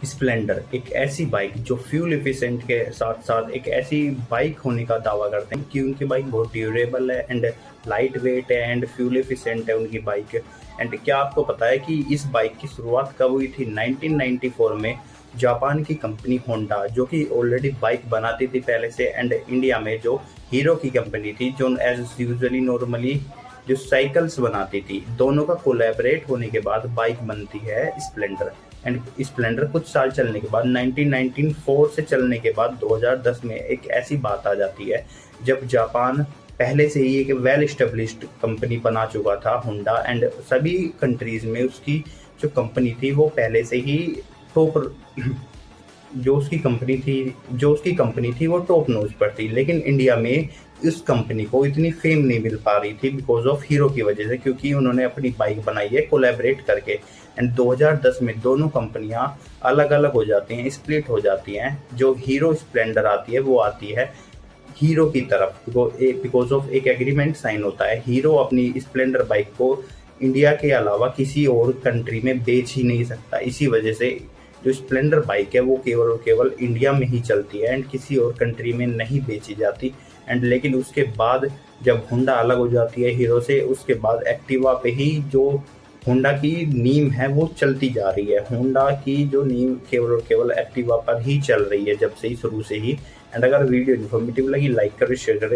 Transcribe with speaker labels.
Speaker 1: Splendor एक ऐसी bike जो फ्यूल एफिशिएंट के साथ साथ एक ऐसी बाइक होने का दावा करते हैं कि उनकी बाइक बहुत ड्यूरेबल है एंड लाइट वेट है एंड फ्यूल एफिशिएंट है उनकी बाइक। एंड क्या आपको पता है कि इस बाइक की शुरुआत कब हुई थी? 1994 में जापान की कंपनी होंडा, जो कि ऑलरेडी बाइक बनाती थी पहले से, एंड इंडिया में जो हीरो की कंपनी थी जो एज यूजुअली नॉर्मली जो साइकिल्स बनाती थी, दोनों का कोलैबोरेट होने के बाद बाइक बनती है स्प्लेंडर। एंड स्प्लेंडर कुछ साल चलने के बाद 1994 से चलने के बाद 2010 में एक ऐसी बात आ जाती है जब जापान पहले से ही एक वेल एस्टेब्लिश्ड कंपनी बना चुका था होंडा, एंड सभी कंट्रीज में उसकी जो कंपनी थी वो पहले से ही टॉप जो उसकी कंपनी थी वो टॉप नोज पर थी। लेकिन इंडिया में इस कंपनी को इतनी फेम नहीं मिल पा रही थी बिकॉज ऑफ हीरो की वजह से, क्योंकि उन्होंने अपनी बाइक बनाई है कोलैबोरेट करके। एंड 2010 में दोनों कंपनियां अलग अलग हो जाती हैं, स्प्लिट हो जाती हैं। जो हीरो स्प्लेंडर आती है वो आती है हीरो की तरफ, बिकॉज ऑफ एक एग्रीमेंट साइन होता है। हीरो अपनी स्प्लेंडर बाइक को इंडिया के अलावा किसी और कंट्री में बेच ही नहीं सकता। इसी वजह से जो स्प्लेंडर बाइक है वो केवल और केवल इंडिया में ही चलती है एंड किसी और कंट्री में नहीं बेची जाती। एंड लेकिन उसके बाद जब होंडा अलग हो जाती है हीरो से, उसके बाद एक्टिवा पे ही जो होंडा की नीम है वो चलती जा रही है। होंडा की जो नीम केवल और केवल एक्टिवा पर ही चल रही है जब से ही, शुरू से ही। एंड अगर वीडियो इन्फॉर्मेटिव लगी, लाइक करें, शेयर करें।